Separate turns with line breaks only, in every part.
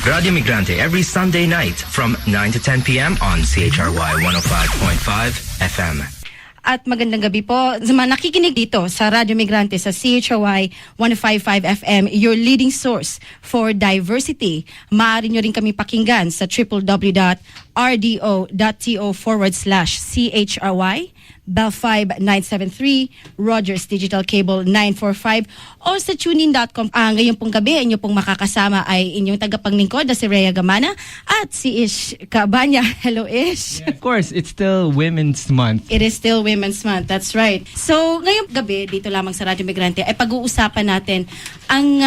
Radio Migrante every Sunday night from 9 to 10 p.m. on CHRY 105.5 FM.
At magandang gabi po sa mga nakikinig dito sa Radio Migrante sa CHRY 105.5 FM, your leading source for diversity. Maaari nyo rin kami pakinggan sa www.rdo.to/CHRY, Bell 5 973, Rogers Digital Cable 945 o sa tunein.com. Ngayon pong gabi, inyo pong makakasama ay inyong tagapanglingkod na si Rhea Gamana at si Ish Cabanya. Hello, Ish.
Yeah, of course, it's still Women's Month.
It is still Women's Month, that's right. So, ngayong gabi, dito lamang sa Radyo Migrante, ay pag-uusapan natin ang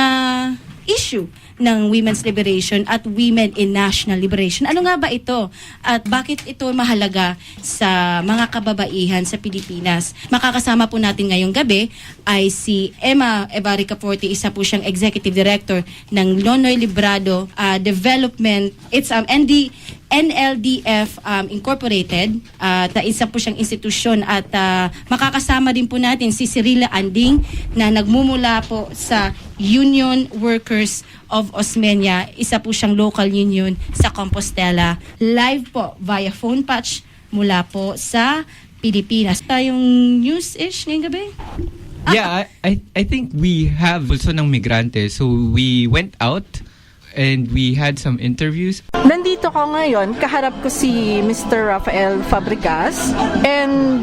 issue ng women's liberation at women in national liberation. Ano nga ba ito? At bakit ito mahalaga sa mga kababaihan sa Pilipinas? Makakasama po natin ngayong gabi ay si Emma Evarica Forte, isa po siyang Executive Director ng Nonoy Librado Development. It's NLDF Incorporated, isa po siyang institusyon at makakasama din po natin si Cirila Anding na nagmumula po sa Union Workers of Osmeña, isa po siyang local union sa Compostela. Live po via phone patch mula po sa Pilipinas. Tayong news-ish ngayong gabi?
Yeah, I think we have also ng migrante. So we went out and we had some interviews.
Nandito ko ngayon, kaharap ko si Mr. Rafael Fabregas, and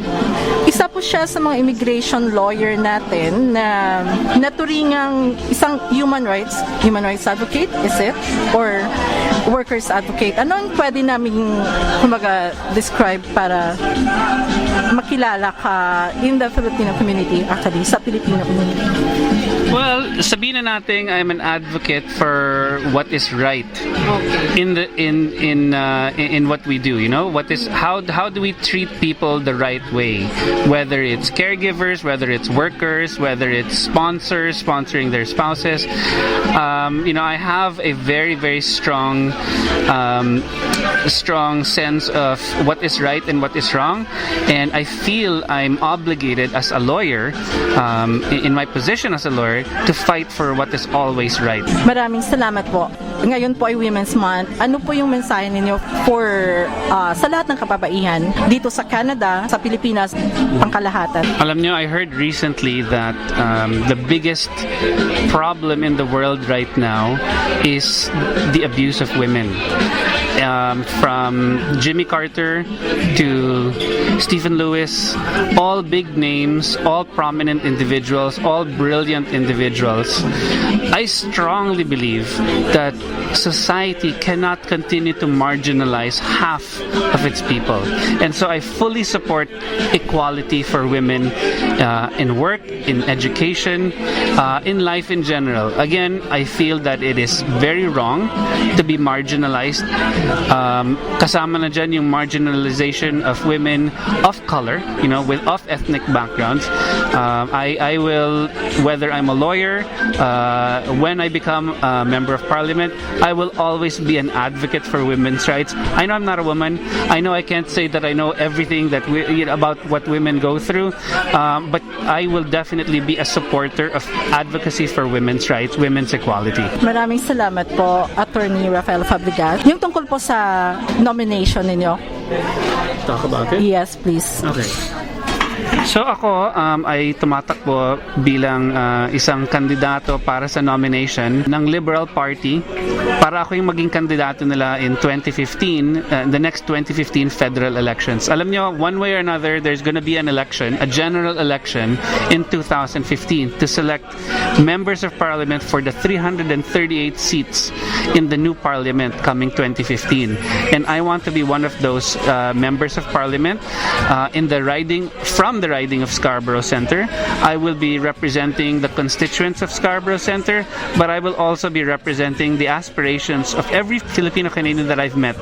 isa po siya sa mga immigration lawyer natin na naturingang isang human rights advocate, is it? Or workers advocate? Ano ang pwede namin describe para makilala ka in the Filipino community, actually, sa Filipino community?
Well, sabihin na natin I'm an advocate for what is right.
Okay.
In what we do, you know, how do we treat people the right way, whether it's caregivers, whether it's workers, whether it's sponsors sponsoring their spouses. I have a very, very strong sense of what is right and what is wrong, and I feel I'm obligated as a lawyer, in my position as a lawyer, to fight for what is always right.
Maraming salamat po. Ngayon po ay Women's Month. Ano po yung mensahe ninyo for sa lahat ng kababaihan dito sa Canada, sa Pilipinas, pangkalahatan?
Alam nyo, I heard recently that the biggest problem in the world right now is the abuse of women. From Jimmy Carter to Stephen Lewis, all big names, all prominent individuals, all brilliant individuals. I strongly believe that society cannot continue to marginalize half of its people. And so I fully support equality for women in work, in education, in life in general. Again, I feel that it is very wrong to be marginalized. Kasama na dyan yung marginalization of women of color, of ethnic backgrounds. I will, whether I'm a lawyer, when I become a member of parliament, I will always be an advocate for women's rights. I know I'm not a woman. I know I can't say that I know everything that about what women go through, but I will definitely be a supporter of advocacy for women's rights, women's equality.
Maraming salamat po, Attorney Rafael Fabregas. Yung tungkol po sa nomination ninyo.
Talk about it?
Yes, please.
Okay. So ako ay tumatakbo bilang isang kandidato para sa nomination ng Liberal Party para ako yung maging kandidato nila in 2015, the next 2015 federal elections. Alam nyo, one way or another, there's gonna be an election, a general election in 2015 to select members of parliament for the 338 seats in the new parliament coming 2015. And I want to be one of those members of parliament in the riding of Scarborough Centre. I will be representing the constituents of Scarborough Centre, but I will also be representing the aspirations of every Filipino-Canadian that I've met,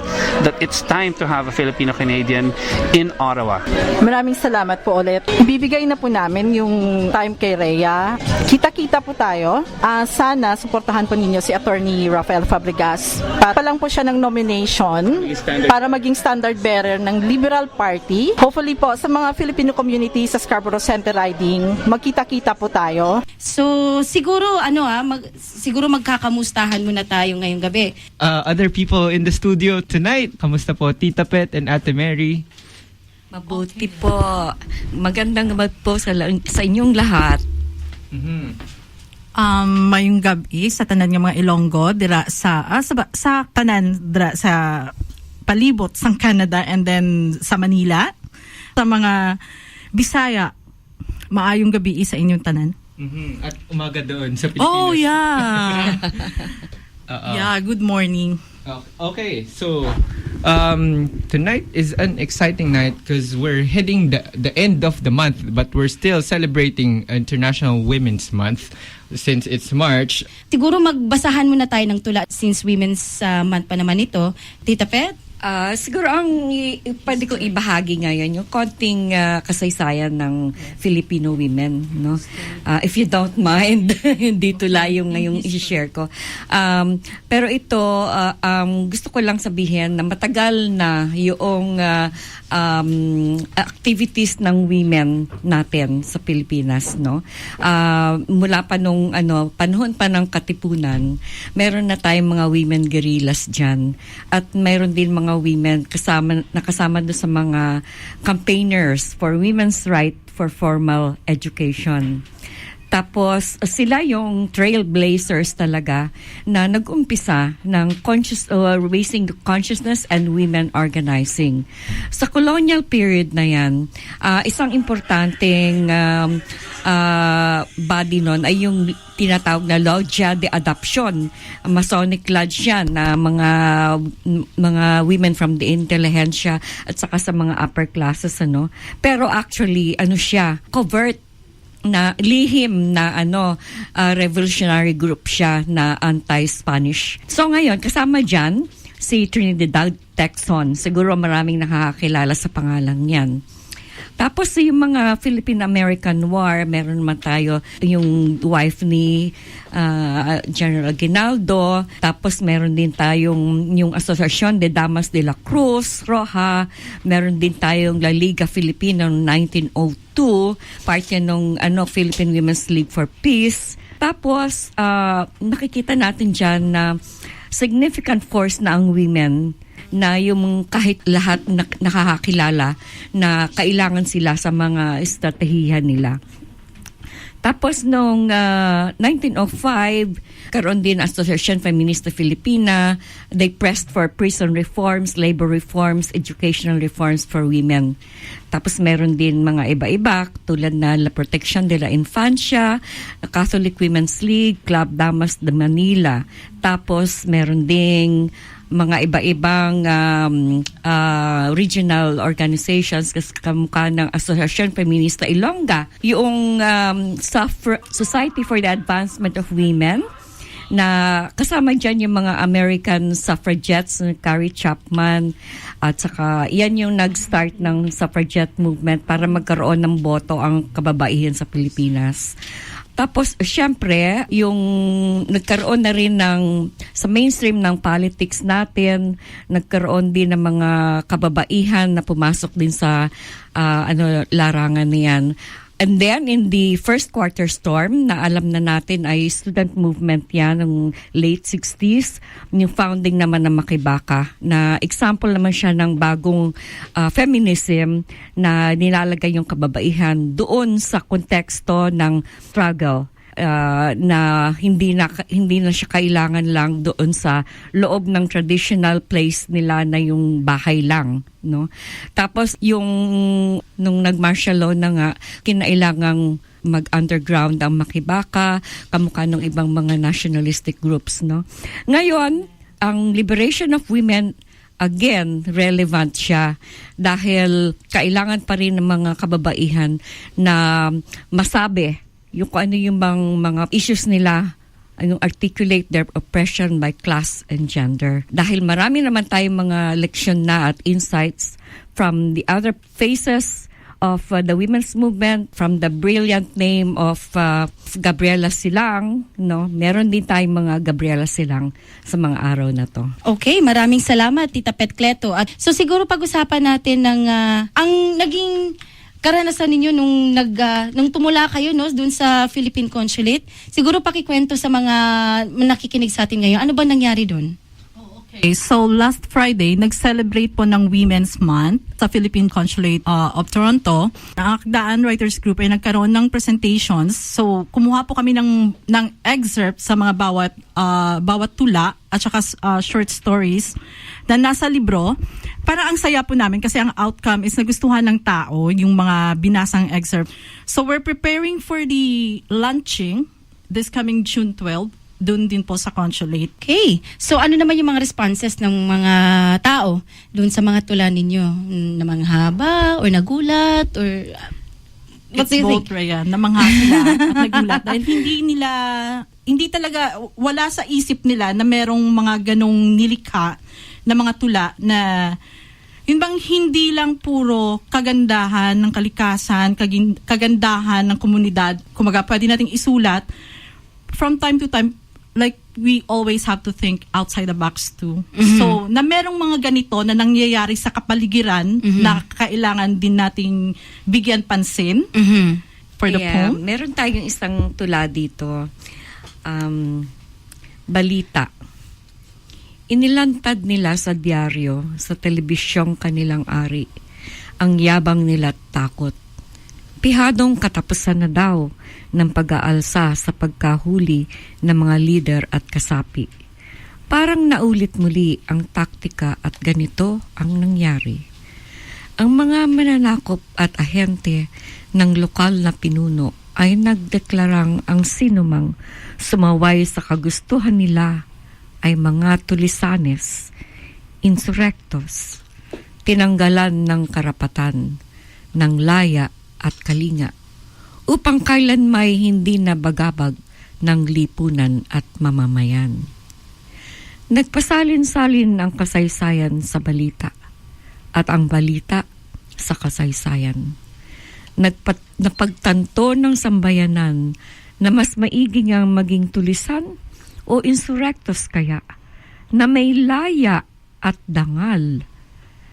that it's time to have a Filipino-Canadian in Ottawa.
Maraming salamat po ulit. Ibibigay na po namin yung time kay Rhea. Kita-kita po tayo. Sana suportahan po ninyo si Attorney Rafael Fabregas. Pa lang po siya ng nomination para maging standard bearer ng Liberal Party. Hopefully po sa mga Filipino community facility sa Scarborough Center Riding, magkita-kita po tayo.
So, siguro, siguro magkakamustahan muna tayo ngayong gabi.
Other people in the studio tonight, kamusta po Tita Pet and Ate Mary?
Mabuti po. Magandang gabi po sa inyong lahat.
Mayong gabi sa tanan nga mga Ilonggo dira sa tanan dira sa palibot sang Canada and then sa Manila. Sa mga Bisaya, maayong gabi sa inyong tanan.
At umaga doon sa Pilipinas.
Oh yeah. Yeah, good morning.
Okay, so tonight is an exciting night because we're hitting the end of the month, but we're still celebrating International Women's Month since it's March.
Siguro magbasahan muna tayo ng tula since Women's Month pa naman ito. Tita Pet?
Siguro ang pwede kong ibahagi ngayon yung konting kasaysayan ng Filipino women, no? If you don't mind, dito lang yung ngayong i-share ko. Pero ito, gusto ko lang sabihin na matagal na yung activities ng women natin sa Pilipinas, no? Mula pa nung panahon pa ng Katipunan, meron na tayong mga women guerrillas dyan. At meron din mga women nakasama doon sa mga campaigners for women's right for formal education. Tapos sila yung trailblazers talaga na nag-umpisa ng raising the consciousness and women organizing. Sa colonial period na yan, isang importanteng body nun ay yung tinatawag na Loggia de Adoption. Masonic lodge yan na mga women from the intelligentsia at saka sa mga upper classes, ano. Pero actually, siya, covert na lihim na revolutionary group siya na anti-Spanish. So ngayon, kasama dyan si Trinidad Texon. Siguro maraming nakakakilala sa pangalan niyan. Tapos yung mga Philippine-American War, meron naman tayo yung wife ni General Aguinaldo. Tapos meron din tayong yung Asociación de Damas de la Cruz Roja. Meron din tayong La Liga Filipina noong 1902. Part yan nung Philippine Women's League for Peace. Tapos nakikita natin dyan na significant force na ang women na yung kahit lahat nakakakilala na kailangan sila sa mga estratehiya nila. Tapos noong 1905, karoon din Association Feminista Filipina. They pressed for prison reforms, labor reforms, educational reforms for women. Tapos meron din mga iba-iba tulad na La Protección de la Infancia, Catholic Women's League, Club Damas de Manila. Tapos meron ding mga iba-ibang regional organizations kamukha ng Asociación Feminista Ilongga, yung Society for the Advancement of Women, na kasama dyan yung mga American suffragettes, Carrie Chapman, at saka yan yung nag-start ng suffragette movement para magkaroon ng boto ang kababaihan sa Pilipinas. Tapos, syempre, yung nagkaroon na rin sa mainstream ng politics natin, nagkaroon din ng mga kababaihan na pumasok din sa larangan niyan. And then, in the first quarter storm, na alam na natin ay student movement yan ng late 60s, yung founding naman ng Makibaka, na example naman siya ng bagong feminism na nilalagay yung kababaihan doon sa konteksto ng struggle. Na hindi na siya kailangan lang doon sa loob ng traditional place nila na yung bahay lang, no? Tapos yung nung nag-martial law na nga, kinailangang mag-underground ang Makibaka, kamukha ng ibang mga nationalistic groups, no? Ngayon, ang liberation of women, again, relevant siya dahil kailangan pa rin ng mga kababaihan na masabi yung kung ano yung mga issues nila, yung articulate their oppression by class and gender. Dahil marami naman tayong mga leksyon na at insights from the other phases of the women's movement, from the brilliant name of Gabriela Silang, no? Meron din tayong mga Gabriela Silang sa mga araw na to.
Okay, maraming salamat Tita Pet Cleto. At so siguro pag-usapan natin ng ang naging karanasan ninyo nung tumula kayo no doon sa Philippine Consulate. Siguro pakikwento sa mga nakikinig sa atin ngayon. Ano ba nangyari doon?
Okay, so last Friday, nag-celebrate po ng Women's Month sa Philippine Consulate of Toronto. Ang Akdaan Writers Group ay nagkaroon ng presentations. So, kumuha po kami ng excerpt sa mga bawat tula at saka short stories na nasa libro. Para ang saya po namin kasi ang outcome is nagustuhan ng tao yung mga binasang excerpt. So, we're preparing for the launching this coming June 12. Doon din po sa consulate.
Okay. So ano naman yung mga responses ng mga tao doon sa mga tula ninyo? Na mga haba or nagulat or what
It's
do you
both,
think?
Rhea. Namangha sila at nagulat. Dahil hindi talaga, wala sa isip nila na merong mga ganong nilikha na mga tula na yun bang hindi lang puro kagandahan ng kalikasan, kagandahan ng komunidad. Kumaga, pwede nating isulat. From time to time, like we always have to think outside the box too.
Mm-hmm.
So, na merong mga ganito na nangyayari sa kapaligiran na kailangan din nating bigyan pansin for the poem.
Meron tayong isang tula dito. Balita. Inilantad nila sa dyaryo, sa telebisyong kanilang ari. Ang yabang nila at takot. Pihadong katapusan na daw ng pag-aalsa sa pagkahuli ng mga leader at kasapi. Parang naulit muli ang taktika at ganito ang nangyari. Ang mga mananakop at ahente ng lokal na pinuno ay nagdeklarang ang sinumang sumaway sa kagustuhan nila ay mga tulisanes, insurrectos, tinanggalan ng karapatan, ng laya at kalinga, upang kailan may hindi nabagabag ng lipunan at mamamayan. Nagpasalin-salin ang kasaysayan sa balita at ang balita sa kasaysayan. Napagtanto ng sambayanan na mas maiging ang maging tulisan o insurrectos kaya na may laya at dangal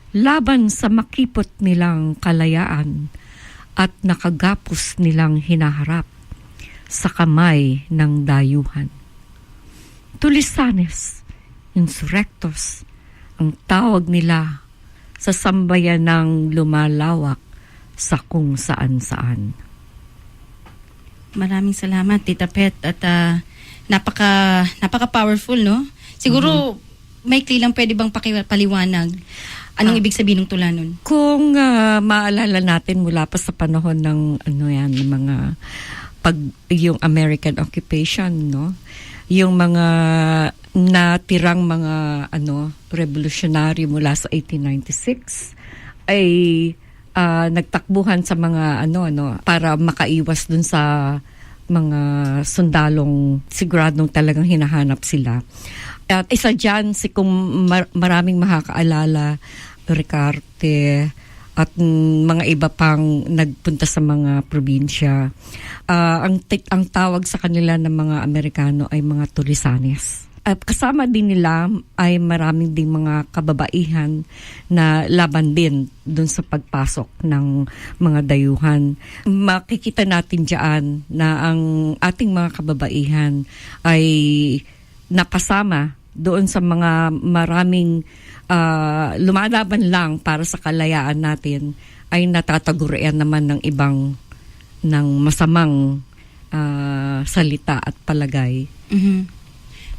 laban sa makipot nilang kalayaan at nakagapos nilang hinaharap sa kamay ng dayuhan. Tulisanes, insurrectos, ang tawag nila sa sambayanang lumalawak sa kung saan-saan.
Maraming salamat, Tita Pet. At napaka-powerful, no? Siguro, may lang pwede bang paliwanag anong ibig sabihin ng tula nun?
Kung maalala natin mula pa sa panahon ng ng mga yung American occupation, no? Yung mga natirang mga revolutionary mula sa 1896 ay nagtakbuhan sa mga para makaiwas dun sa mga sundalong siguradong talagang hinahanap sila. At isa dyan, kung maraming makakaalala, Ricarte at mga iba pang nagpunta sa mga probinsya. Ang tawag sa kanila ng mga Amerikano ay mga tulisanes. At kasama din nila ay maraming ding mga kababaihan na laban din dun sa pagpasok ng mga dayuhan. Makikita natin dyan na ang ating mga kababaihan ay napasama doon sa mga maraming lumalaban lang para sa kalayaan natin ay natatagurian naman ng ibang ng masamang salita at palagay.
Mm-hmm.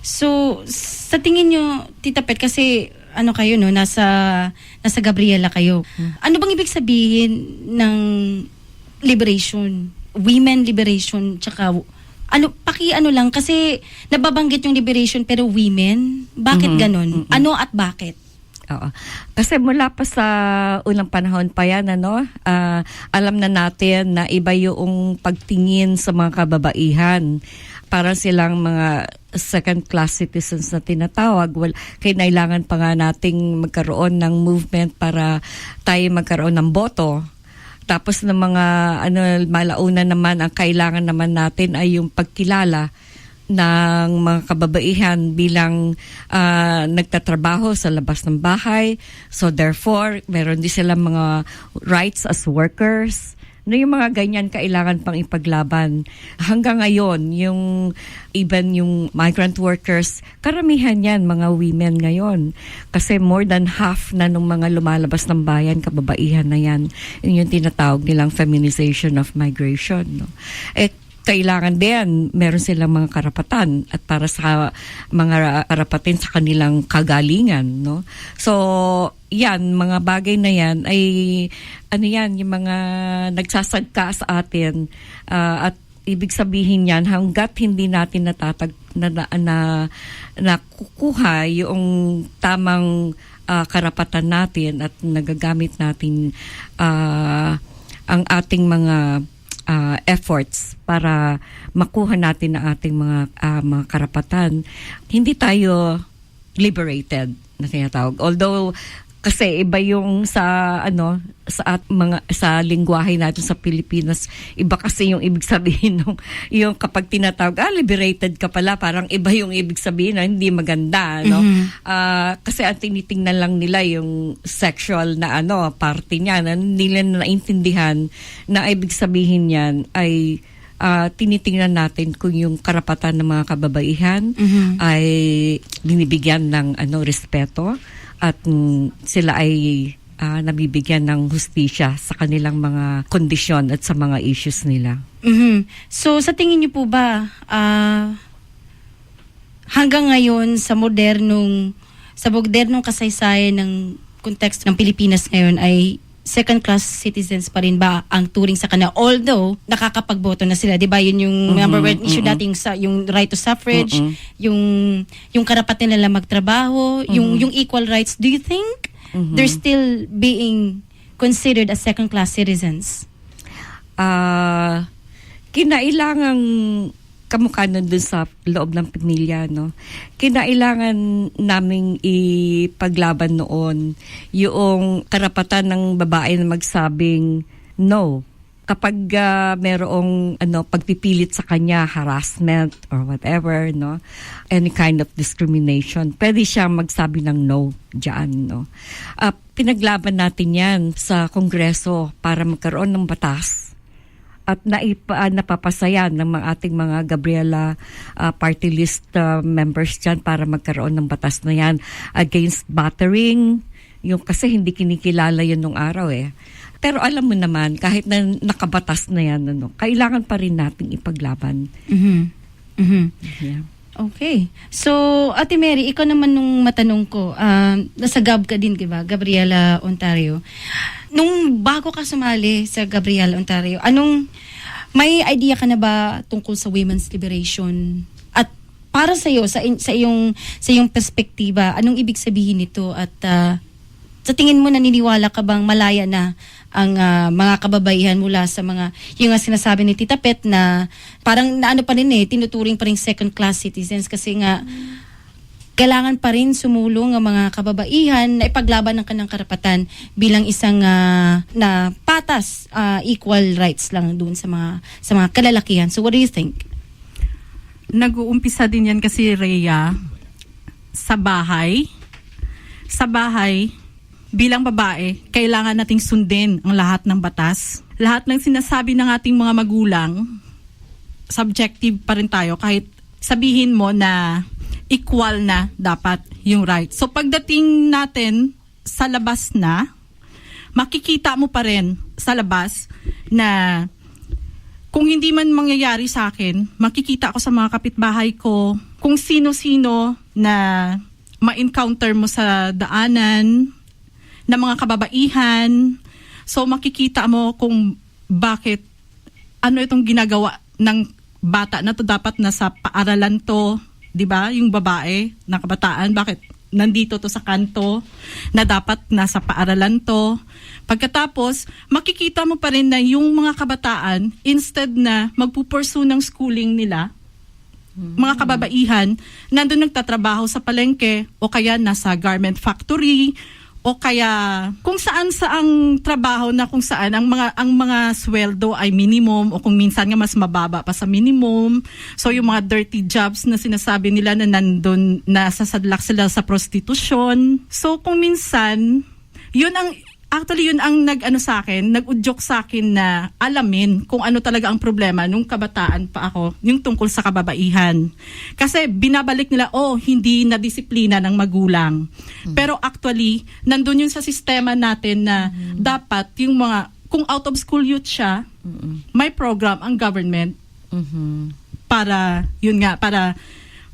So, sa tingin nyo, Tita Pet, kasi kayo, no, nasa Gabriela kayo. Ano bang ibig sabihin ng liberation? Women liberation, tsaka lang, kasi nababanggit yung liberation pero women. Bakit ganon? Ano at bakit?
Oo. Kasi mula pa sa unang panahon pa yan, alam na natin na iba yung pagtingin sa mga kababaihan. Para silang mga second-class citizens na tinatawag. Kailangan pa nga nating magkaroon ng movement para tayo magkaroon ng boto. Tapos ng mga malauna naman, ang kailangan naman natin ay yung pagkilala ng mga kababaihan bilang nagtatrabaho sa labas ng bahay. So therefore, meron din silang mga rights as workers. No, yung mga ganyan kailangan pang ipaglaban. Hanggang ngayon, even yung migrant workers, karamihan yan mga women ngayon. Kasi more than half na nung mga lumalabas ng bayan, kababaihan na yan. Yun yung tinatawag nilang feminization of migration. No? Kailangan din meron silang mga karapatan at para sa mga karapatan sa kanilang kagalingan, no? So, yan, mga bagay na yan ay yung mga nagsasagka sa atin at ibig sabihin yan hangga't hindi natin nakukuha yung tamang karapatan natin at nagagamit natin ang ating mga efforts para makuha natin ang ating mga karapatan, hindi tayo liberated na tinatawag. Although kasi iba yung sa lengguwahe natin sa Pilipinas, iba kasi yung ibig sabihin yung kapag tinatawag liberated ka pala, parang iba yung ibig sabihin, hindi maganda, no? Kasi ang tinitingnan lang nila yung sexual na parte niya, na hindi nila naintindihan na ibig sabihin niyan ay tinitingnan natin kung yung karapatan ng mga kababaihan ay binibigyan ng respeto at sila ay nabibigyan ng hustisya sa kanilang mga kondisyon at sa mga issues nila.
So sa tingin niyo po ba hanggang ngayon sa modernong kasaysayan ng konteksto ng Pilipinas ngayon ay second-class citizens pa rin ba ang turing sa kanila? Although, nakakapagboto na sila. Diba yun yung number one issue dating yung right to suffrage, yung karapatan nila magtrabaho, yung equal rights. Do you think they're still being considered as second-class citizens?
Kinailangang kamukha nun dun sa loob ng pamilya, no? Kinailangan naming ipaglaban noon yung karapatan ng babae na magsabing no. Kapag merong pagpipilit sa kanya, harassment or whatever, no? Any kind of discrimination, pwede siya magsabi ng no diyan, no? Pinaglaban natin yan sa Kongreso para magkaroon ng batas at napapasaya ng ating mga Gabriela party list members dyan para magkaroon ng batas na yan against battering, kasi hindi kinikilala yun nung araw Pero alam mo naman, kahit na nakabatas na yan, kailangan pa rin nating ipaglaban.
Yeah. Okay. So, Ate Mary, ikaw naman nung matanong ko, nasa GAB ka din, diba? Gabriela, Ontario. Nung bago ka sumali sa Gabriela, Ontario, may idea ka na ba tungkol sa women's liberation? At para sa iyo, sa iyong perspektiba, anong ibig sabihin nito? At sa tingin mo, naniniwala ka bang malaya na ang mga kababaihan mula sa mga, yung sinasabi ni Tita Pet na parang pa rin tinuturing pa rin second class citizens kasi nga kailangan pa rin sumulong ang mga kababaihan na ipaglaban ng kanilang karapatan bilang isang na patas, equal rights lang doon sa mga kalalakihan. So what do you think?
Nag-uumpisa din yan kasi, Rhea, sa bahay, bilang babae, kailangan nating sundin ang lahat ng batas. Lahat ng sinasabi ng ating mga magulang, subjective pa rin tayo kahit sabihin mo na equal na dapat yung right. So pagdating natin sa labas na, makikita mo pa rin sa labas na kung hindi man mangyayari sa akin, makikita ko sa mga kapitbahay ko kung sino-sino na ma-encounter mo sa daanan na mga kababaihan. So makikita mo kung bakit itong ginagawa ng bata na to, dapat nasa paaralan to, 'di ba? Yung babae na kabataan, bakit nandito to sa kanto na dapat nasa paaralan to? Pagkatapos, makikita mo pa rin na yung mga kabataan, instead na magpupursu ng schooling nila, mga kababaihan, nandun nagtatrabaho sa palengke o kaya nasa garment factory o kaya kung saan saang trabaho na kung saan ang mga sweldo ay minimum o kung minsan nga mas mababa pa sa minimum. So yung mga dirty jobs na sinasabi nila na nandun, nasasadlak sila sa prostitution. So kung minsan, yun ang Actually, yun ang nag-udyok sa akin na alamin kung ano talaga ang problema nung kabataan pa ako, yung tungkol sa kababaihan. Kasi binabalik nila, hindi na disiplina ng magulang. Pero actually, nandun yun sa sistema natin na dapat yung mga, kung out of school youth siya, may program ang government para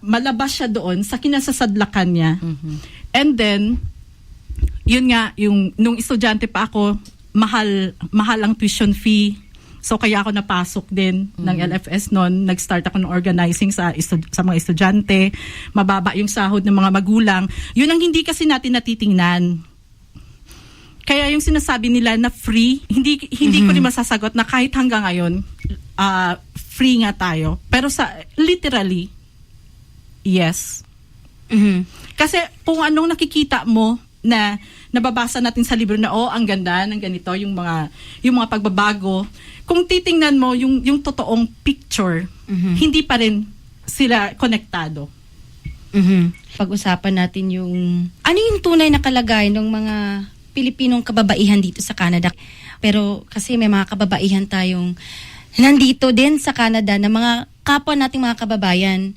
malabas siya doon sa kinasasadlakan niya. And then, yun nga, nung estudyante pa ako, mahal ang tuition fee. So kaya ako napasok din ng LFS noon. Nag-start ako ng organizing sa mga estudyante. Mababa yung sahod ng mga magulang. Yun ang hindi kasi natin natitingnan. Kaya yung sinasabi nila na free, hindi ko rin masasagot na kahit hanggang ngayon, free nga tayo. Pero literally, yes. Kasi kung anong nakikita mo na nababasa natin sa libro na ang ganda ng ganito, yung mga pagbabago, kung titingnan mo yung totoong picture, hindi pa rin sila konektado.
Pag-usapan natin ano yung tunay na kalagayan ng mga Pilipinong kababaihan dito sa Canada. Pero kasi may mga kababaihan tayong nandito din sa Canada na mga kapwa nating mga kababayan.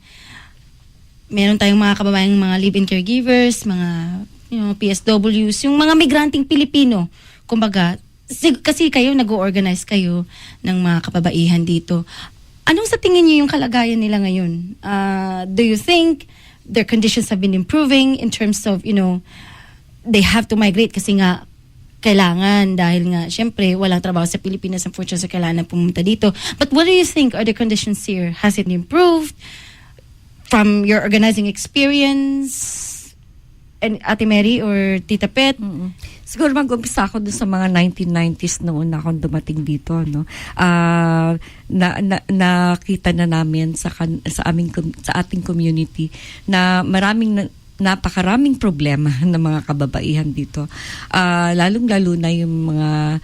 Meron tayong mga kababayang mga live-in caregivers, mga PSWs, yung mga migranteng Pilipino. Kumbaga, kasi kayo, nag-organize kayo ng mga kababaihan dito. Anong sa tingin niyo yung kalagayan nila ngayon? Do you think their conditions have been improving in terms of, they have to migrate kasi nga kailangan dahil nga, syempre, walang trabaho sa Pilipinas, unfortunately, kailangan pumunta dito. But what do you think are the conditions here? Has it improved from your organizing experience? And Ate Mary or Tita Pet?
Siguro mag-umpisa ako dun sa mga 1990s noon na akong dumating dito, no. Nakita na namin sa ating community na napakaraming problema ng mga kababaihan dito. Lalong-lalo na yung mga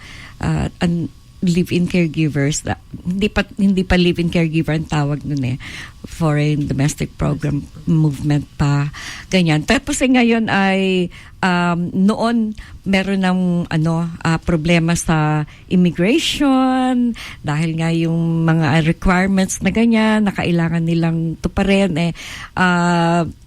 live-in caregivers. Hindi pa live-in caregiver ang tawag nun foreign domestic program movement pa, ganyan. Tapos ngayon ay noon meron ng problema sa immigration dahil nga yung mga requirements na ganyan na kailangan nilang tuparin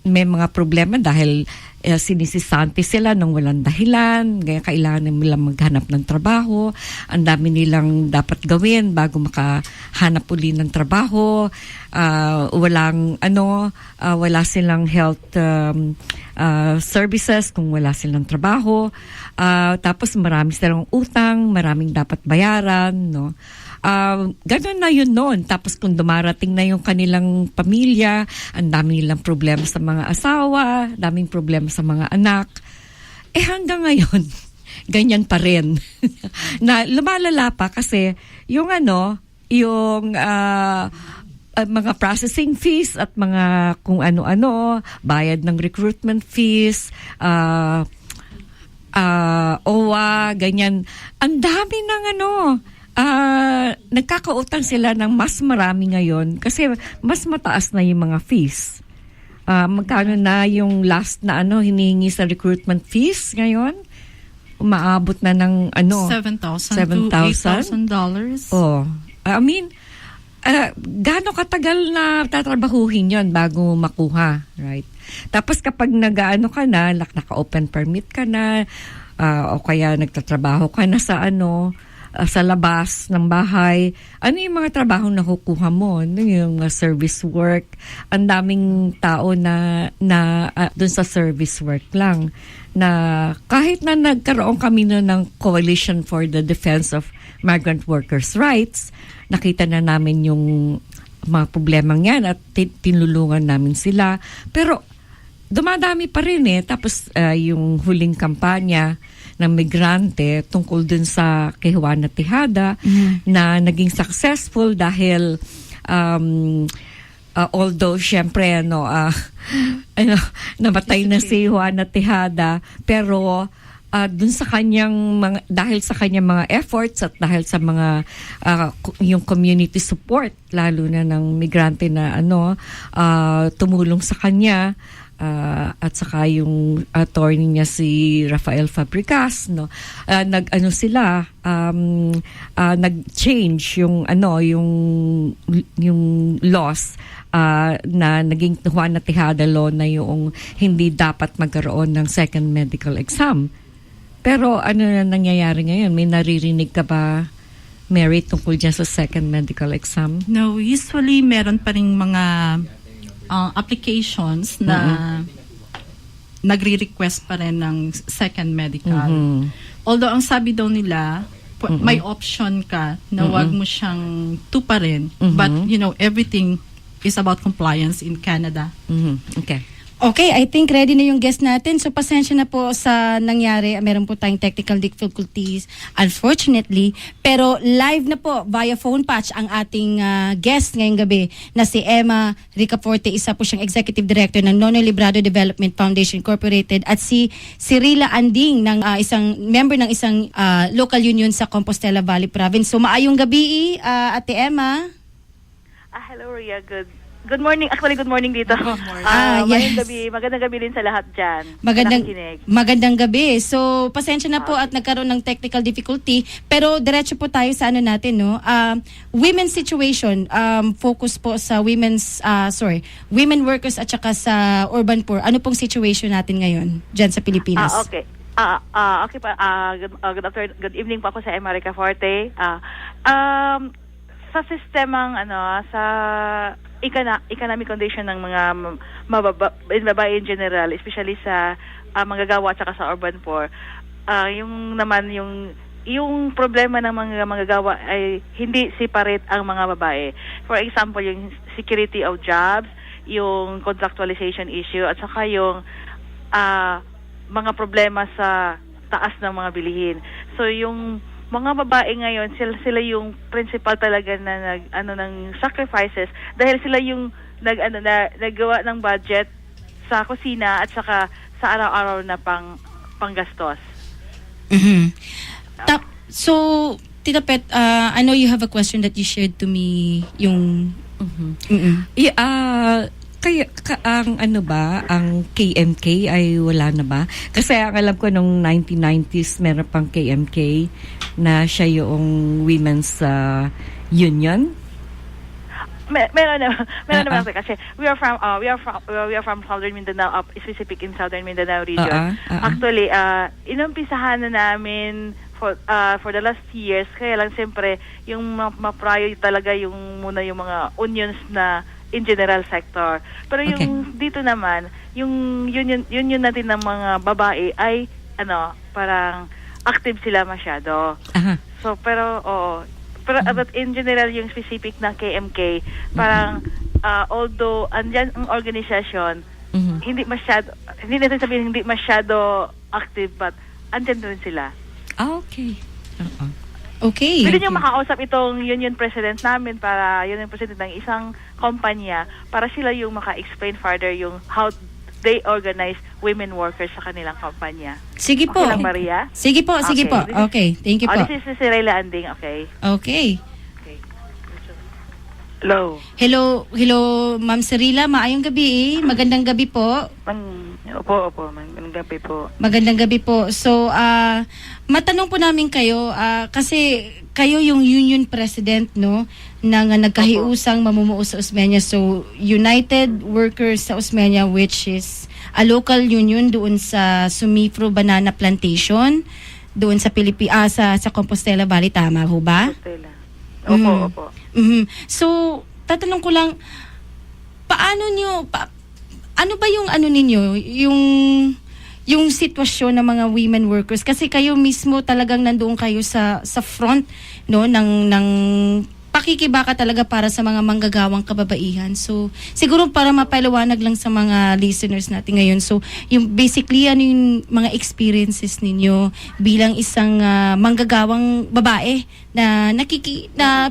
may mga problema dahil sinisisante sila nang walang dahilan, kaya kailangan nilang maghanap ng trabaho, ang dami nilang dapat gawin bago makahanap uli ng trabaho, wala silang health services kung wala silang trabaho, tapos marami silang utang, maraming dapat bayaran, no? Ganun na yun noon. Tapos kung dumarating na yung kanilang pamilya, ang dami nilang problema sa mga asawa, daming problema sa mga anak. Hanggang ngayon, ganyan pa rin. Na lumalala pa kasi yung mga processing fees at mga kung ano-ano, bayad ng recruitment fees, OWA, ganyan. Ang dami ng nagkakautang sila ng mas marami ngayon kasi mas mataas na yung mga fees. Magkano na yung last na hinihingi sa recruitment fees ngayon? Umaabot na ng
$7,000 to $8,000.
Oh. Gaano katagal na tatrabahuhin yon bago makuha, right? Tapos kapag ka na, naka-open permit ka na, o kaya nagtatrabaho ka na sa sa labas ng bahay, ano yung mga trabaho na kukuha mo? Yung service work. Ang daming tao na dun sa service work lang. Na kahit na nagkaroon kami ng Coalition for the Defense of Migrant Workers' Rights, nakita na namin yung mga problemang yan at tinulungan namin sila. Pero dumadami pa rin Tapos yung huling kampanya ng migrante tungkol dun sa kay Juana Tejada na naging successful dahil although syempre namatay na si Juana Tejada, pero dun sa kanyang dahil sa kanyang mga efforts at dahil sa mga yung community support lalo na ng migrante na tumulong sa kanya, at saka yung attorney niya si Rafael Fabregas, no, nag-ano sila, nag-change yung laws na naging Juana Tejada law na yung hindi dapat magkaroon ng second medical exam. Pero ano na nangyayari ngayon? May naririnig ka ba, Mary, tungkol dyan sa second medical exam?
No, usually meron pa ring mga applications na nagre-request pa rin ng second medical. Although ang sabi daw nila, may option ka na wag mo siyang tuparin. But, everything is about compliance in Canada.
Okay.
Okay, I think ready na yung guest natin. So pasensya na po sa nangyari. Meron po tayong technical difficulties, unfortunately. Pero live na po via phone patch ang ating guest ngayong gabi na si Emma Ricaforte. Isa po siyang Executive Director ng Nonoy Librado Development Foundation Incorporated at si Cirila Anding, ng isang member ng isang local union sa Compostela Valley Province. So maayong gabi, Ate Emma.
Hello, Ria. Good morning. Actually, good morning dito.
Yes.
Magandang gabi din sa lahat dyan.
Magandang gabi. So, pasensya na po at nagkaroon ng technical difficulty. Pero diretso po tayo sa ano natin, no? Women's situation, focus po sa women workers at saka sa urban poor. Ano pong situation natin ngayon dyan sa Pilipinas?
Okay. Okay pa. Good evening po ako sa Emma Ricaforte. Sa sistemang sa economic condition ng mga babae in general, especially sa manggagawa at saka sa urban poor, yung problema ng mga manggagawa ay hindi separate ang mga babae. For example, yung security of jobs, yung contractualization issue, at saka yung mga problema sa taas ng mga bilihin. So yung mga babae ngayon, sila yung principal talaga na ng sacrifices dahil sila yung naggawa ng budget sa kusina at saka sa araw-araw na panggastos.
So, Tita Pet, I know you have a question that you shared to me, yung
Kaya ang KMK ay wala na ba? Kasi ang alam ko nung 1990s meron pang KMK na siya yung women's union.
Meron naman kasi we are from Southern Mindanao, specific in Southern Mindanao region. Actually, inumpisahan na namin for the last years, kaya lang siyempre yung ma-priority talaga yung mga unions na in general sector. Pero yung dito naman, yung union natin ng mga babae ay parang active sila masyado. So pero but in general yung specific na KMK, parang although andyan ang organisasyon, hindi natin sabihin hindi masyado active, but andyan rin sila.
Okay.
Okay.
Pwede nyo makausap itong union president namin, para union president ng isang kumpanya, para sila yung maka-explain further yung how they organize women workers sa kanilang kumpanya.
Sige po.
Okay lang, Maria?
Sige po. Okay. Thank you po.
This is si Rayla Anding, okay?
Okay.
Hello,
Ma'am Cirila, maayong gabi. Magandang gabi po.
Opo, magandang gabi po.
Magandang gabi po. So, matanong po namin kayo, kasi kayo yung union president, no, ng nagkahiusang mamumuo sa Osmeña. So, United Workers sa Osmeña, which is a local union doon sa Sumifru Banana Plantation, doon sa sa Compostela Valley, tama ho ba?
Compostela. Opo.
So, tatanong ko lang, ano ba yung ninyo, yung sitwasyon ng mga women workers? Kasi kayo mismo talagang nandoon kayo sa front, no, ng pakikibaka talaga para sa mga manggagawang kababaihan. So, siguro para mapaliwanag lang sa mga listeners natin ngayon. So, yung basically ano yung mga experiences ninyo bilang isang manggagawang babae na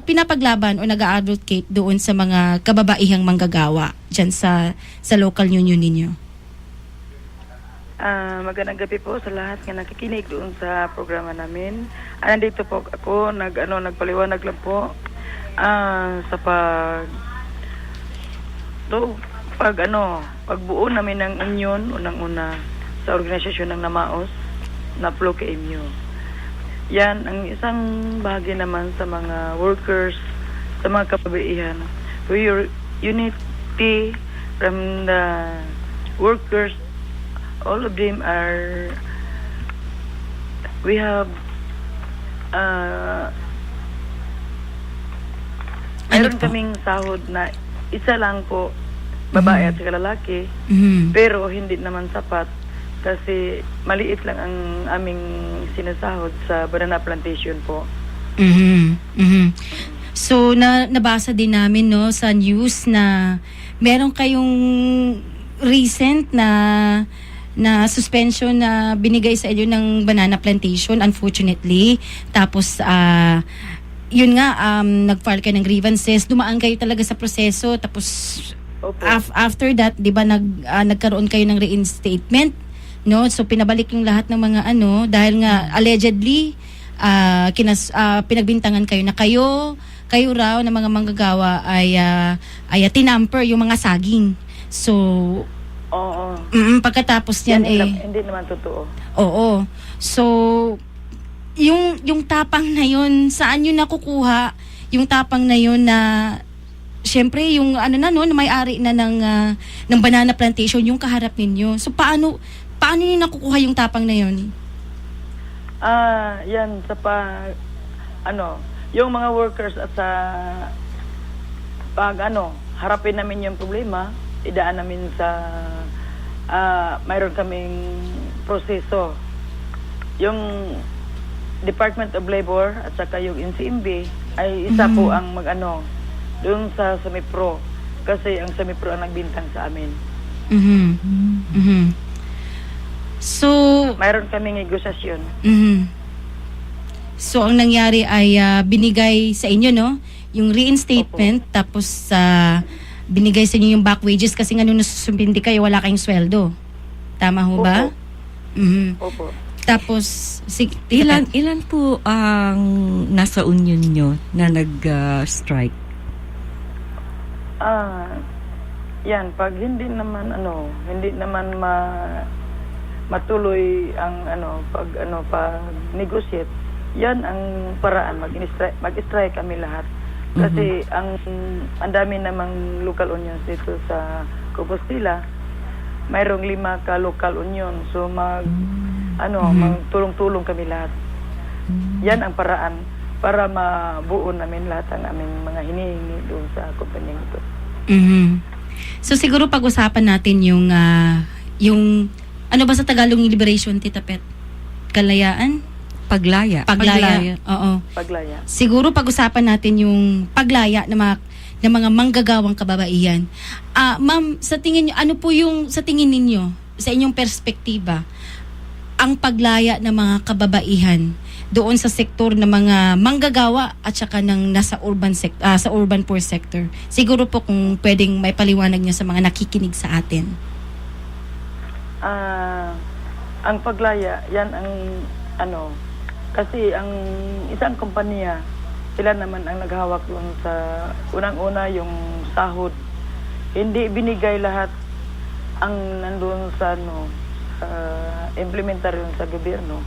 pinapaglaban o nag-advocate doon sa mga kababaihang manggagawa diyan sa local union ninyo.
Magandang gabi po sa lahat na nakikinig doon sa programa namin. Nandito po ako, nagpaliwanag lang po sa pagbuo namin ng union, unang-una sa organisasyon ng Namaos na Plo-KMU. Yan ang isang bahagi naman sa mga workers, sa mga kababaihan. We unity from the workers, all of them are, we have mayroon kaming sahod na isa lang po, babae at saka lalaki, pero hindi naman sapat kasi maliit lang ang aming sinasahod sa banana plantation po.
So nabasa din namin no sa news na meron kayong recent na suspension na binigay sa inyo ng banana plantation, unfortunately. Tapos yun nga, nag-file kayo ng grievances, dumaan kayo talaga sa proseso, tapos after that, di ba, nagkaroon kayo ng reinstatement, no? So, pinabalik yung lahat ng mga dahil nga, allegedly, pinagbintangan kayo na kayo raw na mga manggagawa ay tinamper yung mga saging. So,
oo.
Pagkatapos yan
hindi naman totoo.
Oo. So, yung tapang na yun, saan yun nakukuha? Yung tapang na yun na, syempre, yung na may-ari na ng banana plantation, yung kaharap ninyo. So, paano nyo nakukuha yung tapang na yun?
Yan, yung mga workers at sa, harapin namin yung problema, idaan namin sa, mayroon kaming proseso. Yung Department of Labor at saka yung NCMB ay isa po ang doon sa Semipro kasi ang Semipro ang nagbintang sa amin.
So,
mayroon kaming negosasyon.
So, ang nangyari ay binigay sa inyo, no? Yung reinstatement, tapos binigay sa inyo yung back wages kasi nga nung nasususpindi kayo, wala kayong sweldo. Tama ho ba?
Opo.
Tapos,
ilan po ang nasa union nyo na nag-strike?
Yan, pag hindi naman matuloy ang pag negotiate, yan ang paraan, mag-strike kami lahat. Kasi ang dami namang local unions dito sa Compostela, mayroong 5 ka local union. So magtulong-tulong kami lahat. Yan ang paraan para mabuo namin lahat ang aming mga hinihingi doon sa kumpanyang ito.
So siguro pag-usapan natin yung ano ba sa Tagalog yung liberation, Tita Pet? Paglaya. Oo.
Paglaya.
Siguro pag-usapan natin yung paglaya ng mga manggagawang kababaihan. Ma'am, sa tingin niyo, ano po yung sa tingin ninyo, sa inyong perspektiba, ang paglaya ng mga kababaihan doon sa sektor ng mga manggagawa at saka ng nasa sa urban poor sector? Siguro po kung pwedeng may paliwanag niyo sa mga nakikinig sa atin.
Ang paglaya, yan ang kasi ang isang kumpanya, sila naman ang naghawak doon sa unang-una yung sahod. Hindi binigay lahat ang nandoon sa implementar yun sa gobyerno.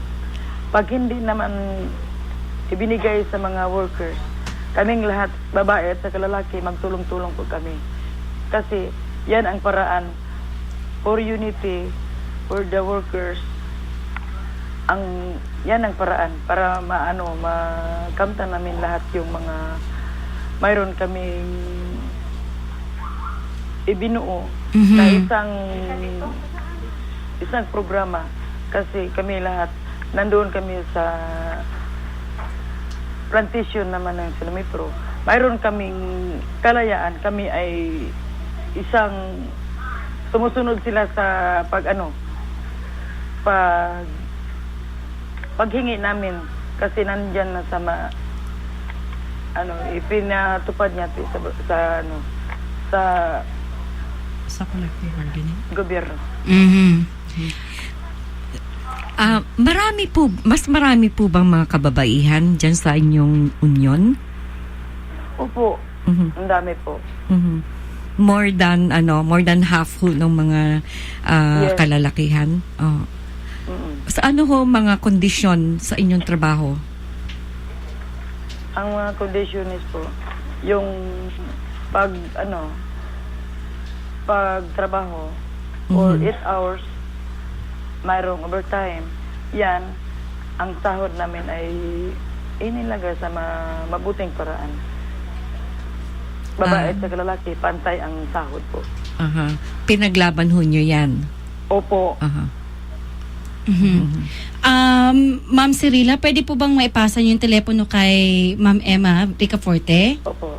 Pag hindi naman ibinigay sa mga workers, kaming lahat, babae at saka lalaki, magtulong-tulong po kami. Kasi yan ang paraan for unity, for the workers. Yan ang paraan para makamtan namin lahat yung mga mayroon kaming ibinuo na isang programa kasi kami lahat nandoon kami sa plantation naman ng Semipro. Mayroon kaming kalayaan, kami ay isang sumusunod sila sa paghingi namin kasi nandyan na ipinatupad niya sa
collective bargaining
gobyerno.
Mas marami po bang mga kababaihan dyan sa inyong union?
Opo. Ang dami po.
more than half ho ng mga
Yes.
kalalakihan. Oh. Sa ano ho mga kondisyon sa inyong trabaho?
Ang mga conditions po, yung pag trabaho for 8 hours, mayroong overtime. Yan, ang sahod namin ay inilagay sa mabuting paraan. Babae at lalaki, pantay ang sahod po.
Aha. Pinaglaban ho nyo yan?
Opo.
Aha.
Ma'am Cirila, pwede po bang maipasa niyo yung telepono kay Ma'am Emma Ricaforte?
Opo.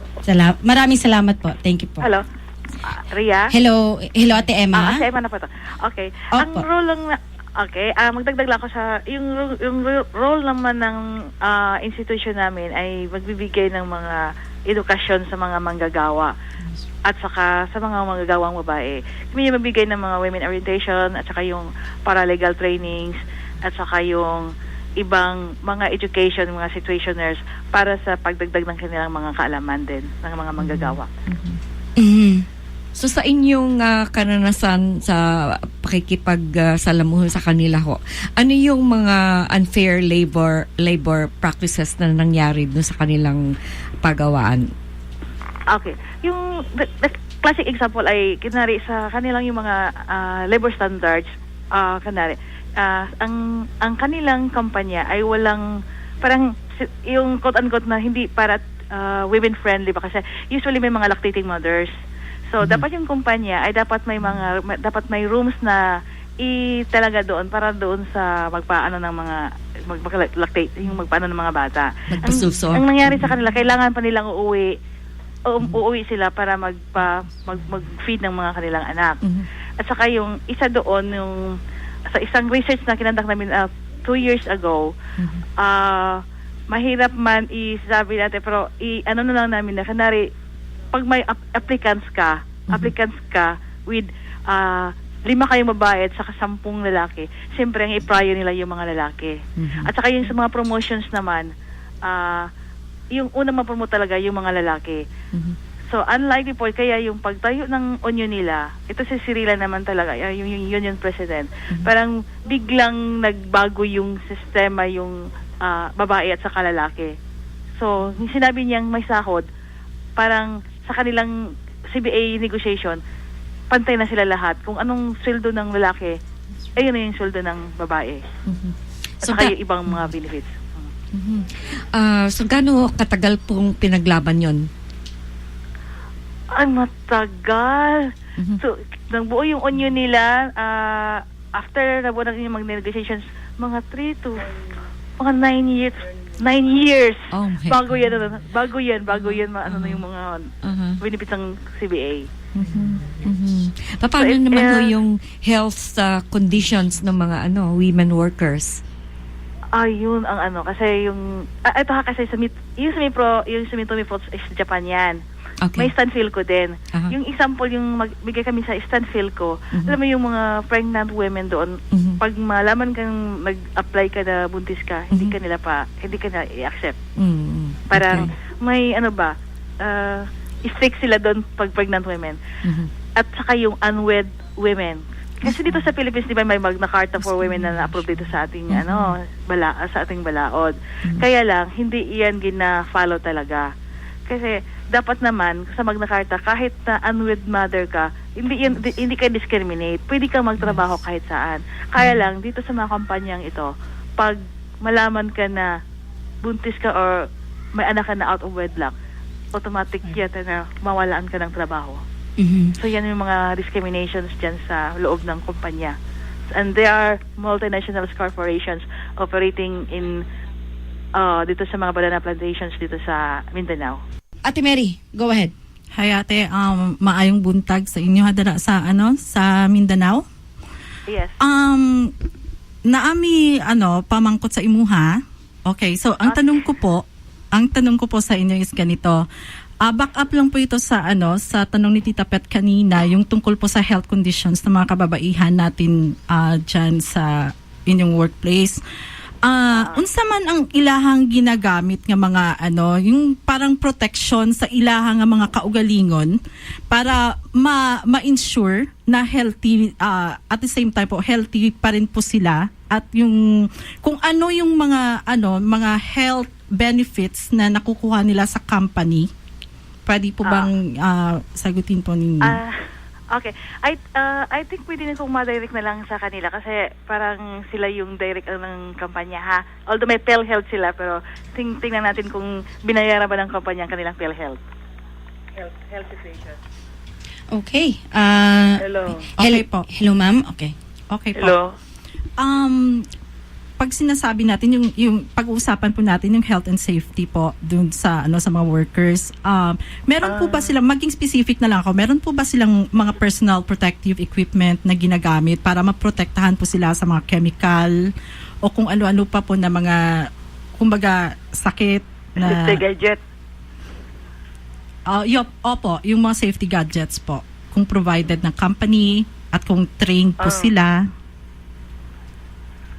Maraming salamat po. Thank you po.
Hello? Ria?
Hello Ate Emma.
Si Emma na po to. Okay.
Opo.
Ang role lang na... Okay, magdagdag lang ako sa... Yung role naman ng institution namin ay magbibigay ng mga edukasyon sa mga manggagawa at saka sa mga manggagawang babae. Kami yung mabigay ng mga women orientation at saka yung paralegal trainings at saka yung ibang mga education, mga situationers para sa pagdagdag ng kanilang mga kaalaman din ng mga manggagawa.
So sa inyong karanasan sa pakikipagsalamuho sa kanila ho, ano yung mga unfair labor practices na nangyari dun sa kanilang pagawaan? Okay.
Yung the classic example ay kinari sa kanilang yung mga labor standards, ang kanilang kampanya ay walang parang yung quote-unquote na hindi para women friendly ba, kasi usually may mga lactating mothers. So dapat yung kumpanya ay dapat may rooms na talaga doon para doon sa magpaano ng mga lactate, yung magpaano ng mga bata.
Magpasuso.
Ang nangyari sa kanila, kailangan pa nilang uuwi sila para mag-feed ng mga kanilang anak. At saka yung isa doon, yung sa isang research na kinandak namin 2 years ago, mahirap man isabi natin, pero ano na lang namin na kanari, pag may applicants ka with 5 kayong babae at saka 10 lalaki, siyempre ang i-prior nila yung mga lalaki. At saka yung sa mga promotions naman, yung unang mapromote talaga yung mga lalaki. So unlikely po, kaya yung pagtayo ng union nila, ito si Cirila naman talaga, yung union president, parang biglang nagbago yung sistema, yung babae at saka lalaki. So yung sinabi niyang may sahod, parang sa kanilang CBA negotiation, pantay na sila lahat. Kung anong sweldo ng lalaki, ayun na yung sweldo ng babae. At saka yung ibang mga benefits.
So gaano katagal pong pinaglaban yon?
Ay, matagal. So, nang buo yung union nila, after nabuo ng yung mag-negotiations, mga 3 to mga 9 years. 9 years.
Oh
Bago yan, ano na yung mga benefits ng CBA.
Paano naman ho yung health conditions ng mga women workers?
Yun ang kasi yung ito kasi yung Sumitomo is Japan yan.
Okay.
May Stanfilco din. Yung example, yung magbigay kami sa Stanfilco, alam mo yung mga pregnant women doon, pag malaman kang nag-apply ka na buntis ka, hindi ka nila i-accept. Parang may strict sila doon pag pregnant women. At saka yung unwed women. Kasi dito sa Philippines, di ba, may Magna Carta for Women na na-approve dito sa ating sa ating balaod. Kaya lang hindi iyan gina-follow talaga. Kasi dapat naman sa Magna Carta, kahit na unwed mother ka, hindi ka discriminate. Pwede kang magtrabaho kahit saan. Kaya lang dito sa mga kampanyang ito, pag malaman ka na buntis ka or may anak ka na out of wedlock, automatic yata na mawalaan ka ng trabaho. So yan yung mga discriminations dyan sa loob ng kumpanya. And there are multinational corporations operating in dito sa mga banana plantations dito sa Mindanao.
Ate Mary, go ahead.
Hi ate, maayong buntag sa inyo hadara sa sa Mindanao.
Yes.
Naami pamangkot sa imuha. Okay, so ang tanong ko po sa inyo is ganito. Back up lang po ito sa sa tanong ni Tita Pet kanina, yung tungkol po sa health conditions ng mga kababaihan natin diyan sa inyong workplace. Unsa man ang ilahang ginagamit nga mga yung parang protection sa ilahang nga mga kaugalingon para ma-ensure na healthy at the same time po healthy pa rin po sila, at yung kung ano yung mga health benefits na nakukuha nila sa company. Pwede po bang sagutin po ninyo?
Okay. I think pwede na kong ma-direct na lang sa kanila kasi parang sila yung direct ng kampanya, ha. Although may PhilHealth sila, pero tingnan natin kung binayaran ba ng kampanya ang kanilang PhilHealth. Health situation.
Okay.
Hello.
Okay po. Hello, ma'am. Okay.
Okay po.
Hello.
Pag sinasabi natin yung pag-uusapan po natin yung health and safety po dun sa sa mga workers, meron po ba silang, maging specific na lang ako, meron po ba silang mga personal protective equipment na ginagamit para maprotektahan po sila sa mga chemical o kung ano-ano pa po na mga kumbaga sakit na
Safety gadget.
Opo, yung mga safety gadgets po kung provided ng company at kung trained po sila.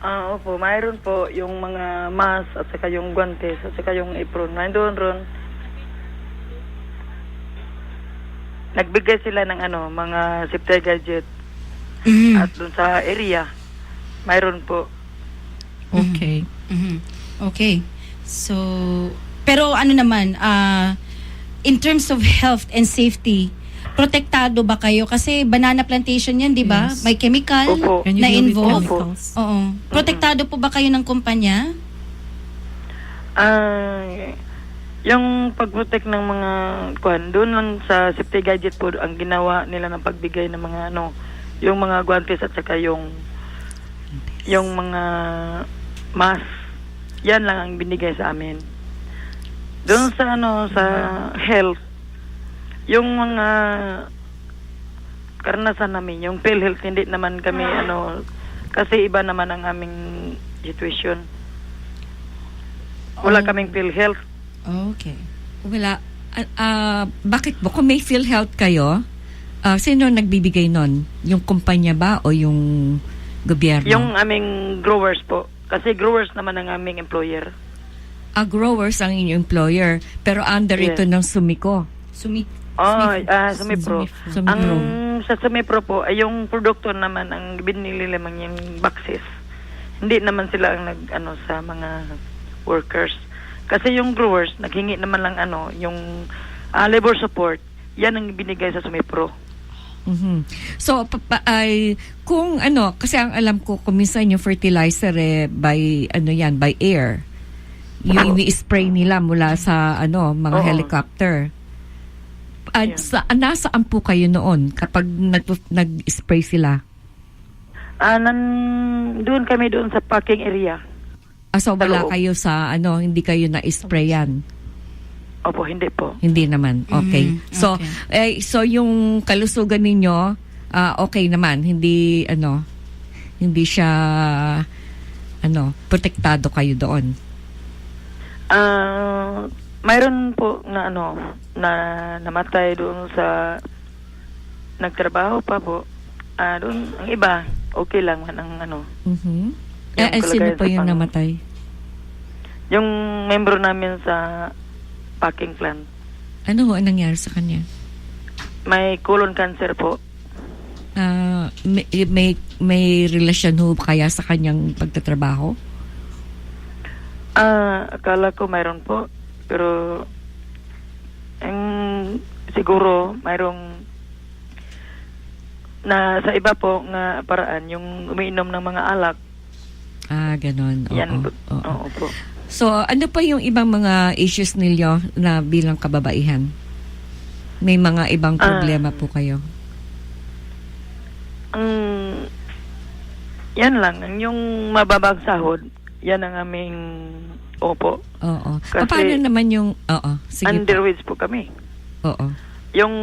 Opo, mayroon po yung mga mask at saka yung guantes at saka yung apron. Mayroon ron. Nagbigay sila ng mga safety gadget. At dun sa area, mayroon po.
Okay.
Okay. So, pero ano naman, in terms of health and safety, protektado ba kayo? Kasi banana plantation yan, di ba?
Yes.
May chemical
Opo.
na involved.
Chemicals.
Oo. Protektado po ba kayo ng kumpanya?
Yung pag-protect ng mga doon lang sa safety gadget po ang ginawa nila ng pagbigay ng mga yung mga guantes at saka yung mga mask. Yan lang ang binigay sa amin. Doon sa sa health, yung mga karanasan namin, yung PhilHealth, hindi naman kami kasi iba naman ang aming situation. Wala kaming PhilHealth.
Okay.
Wala. Bakit po? Kung may PhilHealth kayo, sino nagbibigay nun? Yung kumpanya ba o yung gobyerno?
Yung aming growers po. Kasi growers naman ang aming employer.
Growers ang inyong employer, pero under ito ng Sumiko.
Sumipro.
Sumipro.
Ang sa Sumipro po ay yung produkto naman ang binili naman yung boxes. Hindi naman sila ang sa mga workers. Kasi yung growers naghingi naman lang yung labor support. Yan ang binigay sa Sumipro.
So kung kasi ang alam ko kuminsan yung fertilizer by by air. Yung ini-spray nila mula sa mga helicopter. Nasaan po kayo noon kapag nag-spray sila?
Doon kami doon sa parking area.
So wala kayo sa hindi kayo na-sprayan?
Opo, hindi po.
Hindi naman. Okay. So so yung kalusugan ninyo okay naman, hindi siya protektado kayo doon.
Mayroon po na na namatay doon sa nagtrabaho pa po. Doon ang iba okay lang man ang
sino po yung namatay?
Yung membro namin sa packing plant.
Ano ho ang nangyari sa kanya?
May colon cancer po.
May relasyon ho kaya sa kanyang pagtatrabaho?
Akala ko mayroon po. Pero siguro mayroong na sa iba po nga paraan yung umiinom ng mga alak.
Ganon.
Yan
Oo.
po.
So, ano pa yung ibang mga issues ninyo na bilang kababaihan? May mga ibang problema po kayo?
Yan lang. Yung mababang sahod, yan ang aming opo.
Oo.
Kasi
paano naman yung... sige
underweight po kami.
Oo.
Yung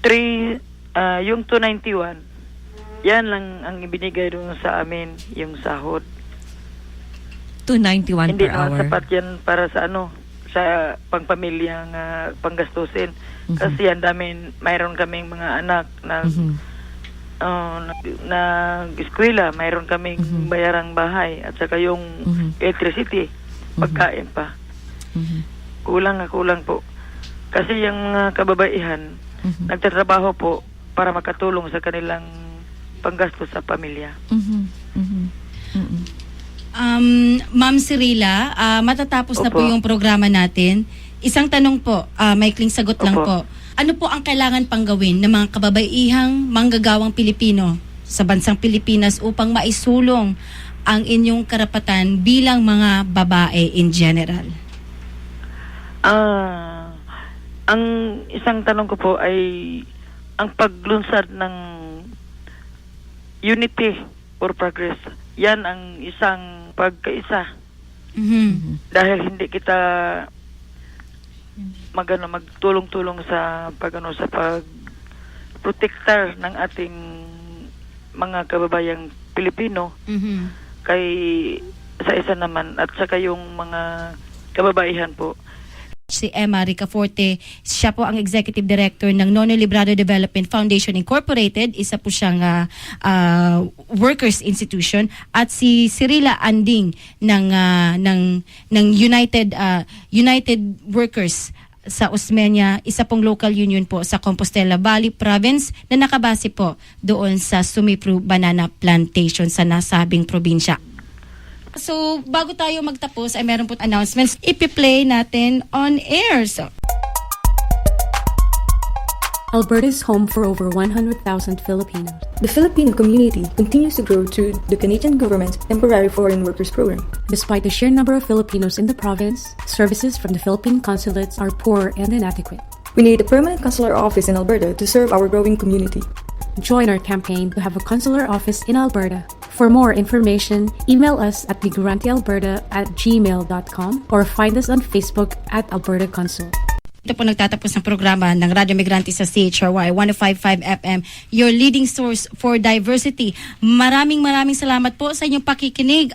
291, yan lang ang ibinigay doon sa amin, yung sahod.
291
Hindi
per
naman
hour?
sapat yan para sa sa pangpamilyang panggastusin. Kasi yan mayroon kaming mga anak na nag-eskwela, mayroon kaming bayarang bahay at saka yung electricity, pagkain pa. Kulang po. Kasi yung mga kababaihan, nagtatrabaho po para makatulong sa kanilang panggastos sa pamilya.
Ma'am Cirila, matatapos na po yung programa natin. Isang tanong po, maikling sagot lang po. Ano po ang kailangan pang gawin ng mga kababaihang manggagawang Pilipino sa bansang Pilipinas upang maisulong ang inyong karapatan bilang mga babae in general?
Ang isang tanong ko po ay ang paglunsad ng unity for progress. Yan ang isang pagkaisa. Dahil hindi kita magtulong-tulong sa pag-protector ng ating mga kababayang Pilipino kay sa isa naman at saka yung mga kababaihan po.
Si Emma Ricaforte, siya po ang Executive Director ng Nono Librado Development Foundation Incorporated, isa po siyang workers institution, at si Cirila Anding ng United Workers sa Osmeña, isa pong local union po sa Compostela Valley Province na nakabase po doon sa Sumipru Banana Plantation sa nasabing probinsya. So, bago tayo magtapos ay meron po announcements. Ipi-play natin on air. So,
Alberta is home for over 100,000 Filipinos. The Filipino community continues to grow through the Canadian government's Temporary Foreign Workers Program. Despite the sheer number of Filipinos in the province, services from the Philippine consulates are poor and inadequate. We need a permanent consular office in Alberta to serve our growing community. Join our campaign to have a consular office in Alberta. For more information, email us at migrantealberta@gmail.com or find us on Facebook at Alberta Consul.
ito po nagtatapos ng programa ng Radyo Migrante sa CHRY 105.5 FM, your leading source for diversity. Maraming salamat po sa inyong pakikinig.